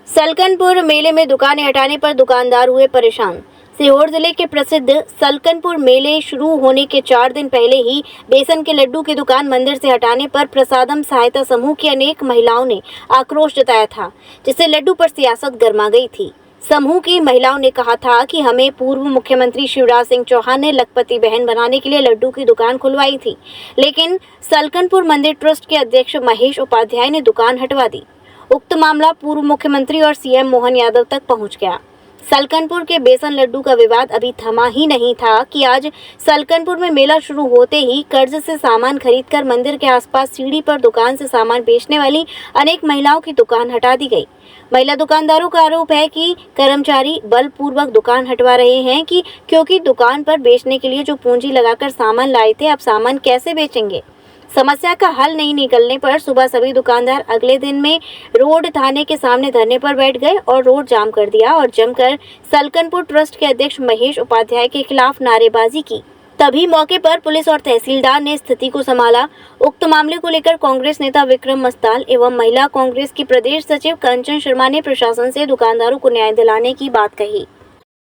सलकनपुर मेले में दुकानें हटाने पर दुकानदार हुए परेशान। सीहोर जिले के प्रसिद्ध सलकनपुर मेले शुरू होने के 4 दिन पहले ही बेसन के लड्डू की दुकान मंदिर से हटाने पर प्रसादम सहायता समूह की अनेक महिलाओं ने आक्रोश जताया था, जिससे लड्डू पर सियासत गर्मा गई थी। समूह की महिलाओं ने कहा था कि हमें पूर्व मुख्यमंत्री शिवराज सिंह चौहान ने लखपति बहन बनाने के लिए लड्डू की दुकान खुलवाई थी, लेकिन सलकनपुर मंदिर ट्रस्ट के अध्यक्ष महेश उपाध्याय ने दुकान हटवा दी। उक्त मामला पूर्व मुख्यमंत्री और सीएम मोहन यादव तक पहुंच गया। सलकनपुर के बेसन लड्डू का विवाद अभी थमा ही नहीं था कि आज सलकनपुर में मेला शुरू होते ही कर्ज से सामान खरीदकर मंदिर के आसपास सीढ़ी पर दुकान से सामान बेचने वाली अनेक महिलाओं की दुकान हटा दी गई। महिला दुकानदारों का आरोप है कि कर्मचारी बलपूर्वक दुकान हटवा रहे हैं क्योंकि दुकान पर बेचने के लिए जो पूंजी लगाकर सामान लाए थे, अब सामान कैसे बेचेंगे। समस्या का हल नहीं निकलने पर सुबह सभी दुकानदार अगले दिन में रोड थाने के सामने धरने पर बैठ गए और रोड जाम कर दिया और जमकर सलकनपुर ट्रस्ट के अध्यक्ष महेश उपाध्याय के खिलाफ नारेबाजी की। तभी मौके पर पुलिस और तहसीलदार ने स्थिति को संभाला। उक्त मामले को लेकर कांग्रेस नेता विक्रम मस्ताल एवं महिला कांग्रेस की प्रदेश सचिव कंचन शर्मा ने प्रशासन से दुकानदारों को न्याय दिलाने की बात कही।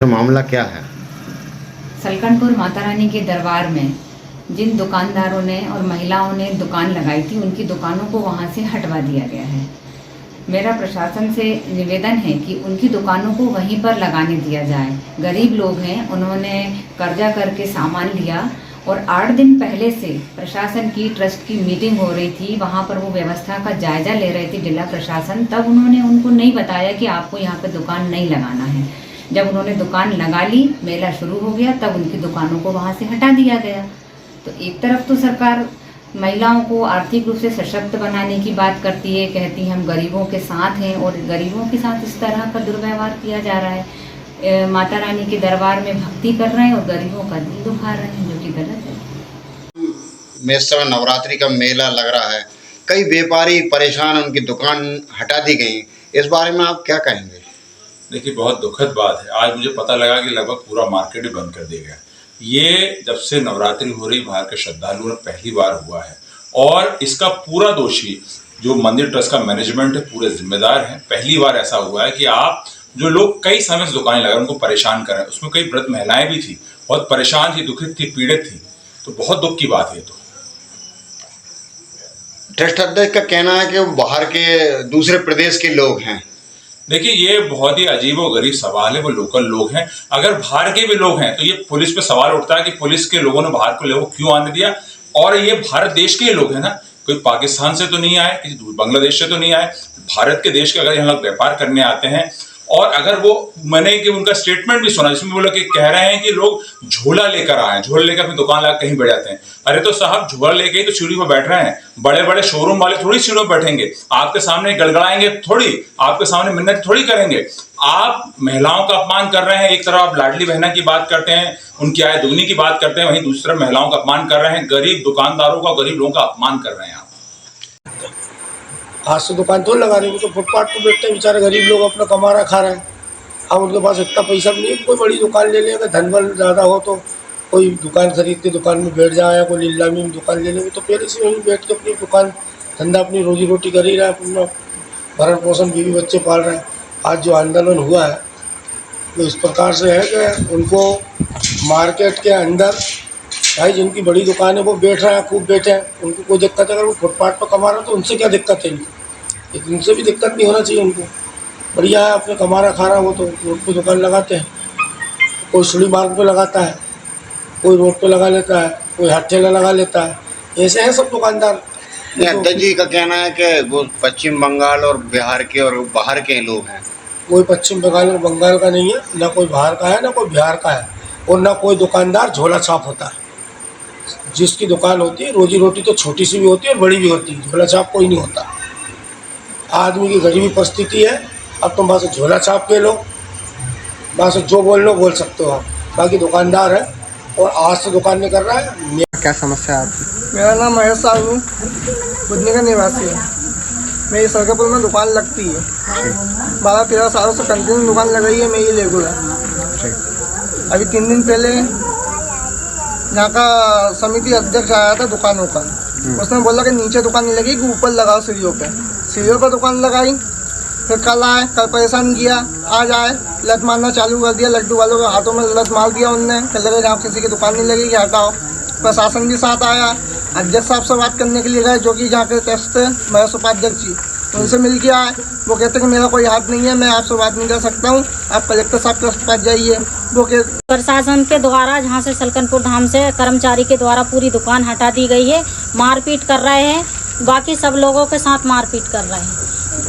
मामला क्या है? सलकनपुर माता रानी के दरबार में जिन दुकानदारों ने और महिलाओं ने दुकान लगाई थी, उनकी दुकानों को वहां से हटवा दिया गया है। मेरा प्रशासन से निवेदन है कि उनकी दुकानों को वहीं पर लगाने दिया जाए। गरीब लोग हैं, उन्होंने कर्जा करके सामान लिया और 8 दिन पहले से प्रशासन की ट्रस्ट की मीटिंग हो रही थी, वहां पर वो व्यवस्था का जायजा ले रहे थे जिला प्रशासन। तब उन्होंने उनको नहीं बताया कि आपको यहाँ पर दुकान नहीं लगाना है। जब उन्होंने दुकान लगा ली, मेला शुरू हो गया, तब उनकी दुकानों को वहाँ से हटा दिया गया। तो एक तरफ तो सरकार महिलाओं को आर्थिक रूप से सशक्त बनाने की बात करती है, कहती है हम गरीबों के साथ हैं, और गरीबों के साथ इस तरह का दुर्व्यवहार किया जा रहा है। माता रानी के दरबार में भक्ति कर रहे हैं और गरीबों का दिल दुखा रहे हैं, जो कि गलत है। इस समय नवरात्रि का मेला लग रहा है, कई व्यापारी परेशान, उनकी दुकान हटा दी गई। इस बारे में आप क्या कहेंगे? देखिए, बहुत दुखद बात है। आज मुझे पता लगा कि लगभग पूरा मार्केट ही बंद कर दिया गया। ये जब से नवरात्रि हो रही बाहर के श्रद्धालुओं ने पहली बार हुआ है, और इसका पूरा दोषी जो मंदिर ट्रस्ट का मैनेजमेंट है, पूरे जिम्मेदार हैं। पहली बार ऐसा हुआ है कि आप जो लोग कई समय से दुकानें लगा उनको परेशान कर रहे हैं, उसमें कई वृद्ध महिलाएं भी थी, बहुत परेशान थी, दुखित थी, पीड़ित थी। तो बहुत दुख की बात है। तो ट्रस्ट अध्यक्ष का कहना है कि वो बाहर के दूसरे प्रदेश के लोग हैं। देखिए, ये बहुत ही अजीब और गरीब सवाल है। वो लोकल लोग हैं। अगर बाहर के भी लोग हैं तो ये पुलिस पे सवाल उठता है कि पुलिस के लोगों ने बाहर को लोगों क्यों आने दिया। और ये भारत देश के ही लोग हैं ना, कोई पाकिस्तान से तो नहीं आए, किसी बांग्लादेश से तो नहीं आए, भारत के देश के अगर यहाँ लोग व्यापार करने आते हैं। और अगर वो, मैंने कि उनका स्टेटमेंट भी सुना जिसमें वो लोग कह रहे हैं कि लोग झोला लेकर आए, झोला लेकर अपनी दुकान लगा कहीं बैठ जाते हैं। अरे तो साहब, झोला लेके ही तो सीढ़ी पर बैठ रहे हैं। बड़े बड़े शोरूम वाले थोड़ी सीढ़ियों पर बैठेंगे, आपके सामने गड़गड़ाएंगे थोड़ी, आपके सामने मिन्नत थोड़ी करेंगे। आप महिलाओं का अपमान कर रहे हैं। एक तरफ आप लाडली बहना की बात करते हैं, उनकी आय दुगनी की बात करते हैं, वहीं दूसरी तरफ महिलाओं का अपमान कर रहे हैं, गरीब दुकानदारों का, गरीब लोगों का अपमान कर रहे हैं आप। आज से दुकान तो लगा रहे, तो फुटपाथ पर बैठते हैं बेचारे गरीब लोग, अपना कमा रहा, खा रहे हैं। अब उनके पास इतना पैसा भी नहीं है कोई बड़ी दुकान ले लेगा। धन बल ज़्यादा हो तो कोई दुकान खरीद के दुकान में बैठ जाए, या कोई नीलामी में दुकान ले लेंगे, तो पहले से वहीं बैठ के अपनी दुकान धंधा, अपनी रोजी रोटी कर ही रहा है, अपना भरण पोषण, बीवी बच्चे पाल रहे हैं। आज जो आंदोलन हुआ है तो इस प्रकार से है कि उनको मार्केट के अंदर भाई जिनकी बड़ी दुकान है वो बैठ रहे हैं, खूब बैठे हैं, उनको कोई दिक्कत है। अगर वो फुटपाथ पर कमा रहे हैं तो उनसे क्या दिक्कत है इनको? उनसे भी दिक्कत नहीं होना चाहिए उनको। बढ़िया है, अपने कमा रहा खा रहा, वो तो रोड पे दुकान लगाते हैं। कोई सीढ़ी मार्ग पे लगाता है, कोई रोड पे लगा लेता है, कोई हाथ ठेला लगा लेता है। ऐसे हैं सब दुकानदार। अध्यक्ष जी का कहना है कि वो पश्चिम बंगाल और बिहार के और बाहर के लोग हैं। कोई पश्चिम बंगाल और बंगाल का नहीं है, ना कोई बाहर का है, ना कोई बिहार का है, और ना कोई दुकानदार झोला छाप होता है। जिसकी दुकान होती है, रोजी रोटी तो छोटी सी भी होती है और बड़ी भी होती है, झोला छाप कोई नहीं होता। आदमी की गरीबी परिस्थिति है। अब तुम वहाँ से झोला छाप के लो, वहाँ से जो बोल लो बोल सकते हो आप। बाकी दुकानदार है और आज से दुकान नहीं कर रहा है। क्या समस्या है आपकी? मेरा नाम महेश साहू, बुधनी का निवासी है। मेरी सलकनपुर में दुकान लगती है। 12-13 सालों से कंटिन्यू दुकान लगाई है मेरी रेगुलर। अभी 3 दिन पहले यहाँ का समिति अध्यक्ष आया था दुकानों का। उसने बोला कि नीचे दुकान नहीं लगेगी, ऊपर लगाओ सीढ़ियों पे। सीढ़ियों पर दुकान लगाई फिर कल आए, कल परेशान किया, आज आए लत मारना चालू कर दिया। लड्डू वालों के हाथों में लत मार दिया उनने, कह लगे जहाँ किसी की दुकान नहीं लगेगी हटाओ। प्रशासन भी साथ आया, अध्यक्ष साहब से बात करने के लिए गए जो कि जहाँ के टेस्ट थे महस उपाध्यक्ष जी, उनसे मिल के आए। वो कहते कि मेरा कोई हाथ नहीं है, मैं आपसे बात नहीं कर सकता हूँ, आप कलेक्टर साहब के पास जाइए। वो प्रशासन के द्वारा जहाँ से सलकनपुर धाम से कर्मचारी के द्वारा पूरी दुकान हटा दी गई है। मारपीट कर रहे हैं, बाकी सब लोगों के साथ मारपीट कर रहे हैं।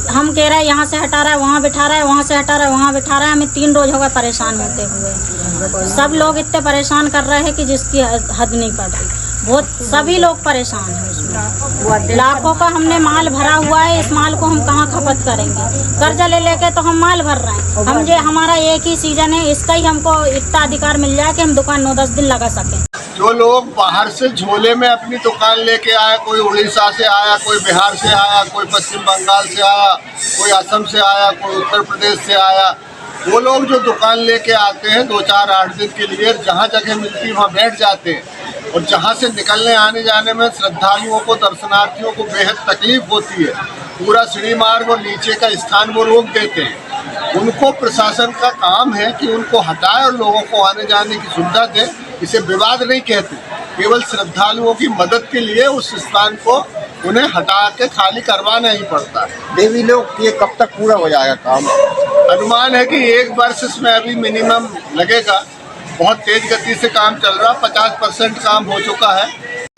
हम कह रहे हैं यहाँ से हटा रहा है, वहाँ बिठा रहा है, वहाँ से हटा रहा है, वहाँ बिठा रहा है। हमें 3 रोज हो गए परेशान होते हुए। सब लोग इतने परेशान कर रहे हैं कि जिसकी हद नहीं पड़ रही। बहुत सभी लोग परेशान हैं उसमें। लाखों का हमने माल भरा हुआ है, इस माल को हम कहाँ खपत करेंगे? कर्जा ले लेके तो हम माल भर रहे हैं। हम जो हमारा एक ही सीजन है, इसका ही हमको इतना अधिकार मिल जाए कि हम दुकान 9-10 दिन लगा सकें। जो लोग बाहर से झोले में अपनी दुकान लेके आए, कोई उड़ीसा से आया, कोई बिहार से आया, कोई पश्चिम बंगाल से आया, कोई असम से आया, कोई उत्तर प्रदेश से आया, वो लोग जो दुकान लेके आते हैं 2-4-8 दिन के लिए, जहाँ जगह मिलती है वहाँ बैठ जाते हैं। और जहाँ से निकलने आने जाने में श्रद्धालुओं को, दर्शनार्थियों को बेहद तकलीफ होती है। पूरा सीढ़ी मार्ग और नीचे का स्थान वो रोक देते हैं। उनको प्रशासन का काम है कि उनको हटाए और लोगों को आने जाने की सुविधा दे। इसे विवाद नहीं कहते, केवल श्रद्धालुओं की मदद के लिए उस स्थान को उन्हें हटा के खाली करवाना ही पड़ता है। देवी लोग ये कब तक पूरा हो जाएगा काम? अनुमान है कि 1 वर्ष इसमें अभी मिनिमम लगेगा। बहुत तेज गति से काम चल रहा, 50% काम हो चुका है।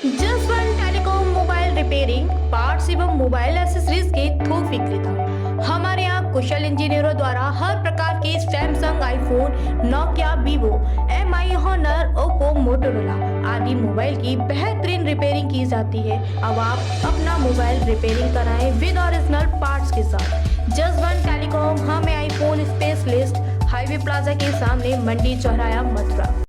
Jaswant telecom mobile repairing, parts एवं मोबाइल एक्सेसरीज के थोक विक्रेता। हमारे यहाँ कुशल इंजीनियरों द्वारा हर प्रकार के Samsung, iPhone, Nokia, Vivo, MI, Honor, Oppo, Motorola आदि मोबाइल की बेहतरीन रिपेयरिंग की जाती है। अब आप अपना मोबाइल रिपेयरिंग कराएं विद ओरिजिनल पार्ट्स के साथ। जसवंत टेलीकॉम, हमें आईफोन स्पेशलिस्ट, हाईवे प्लाजा के सामने, मंडी चौराहा, मथुरा।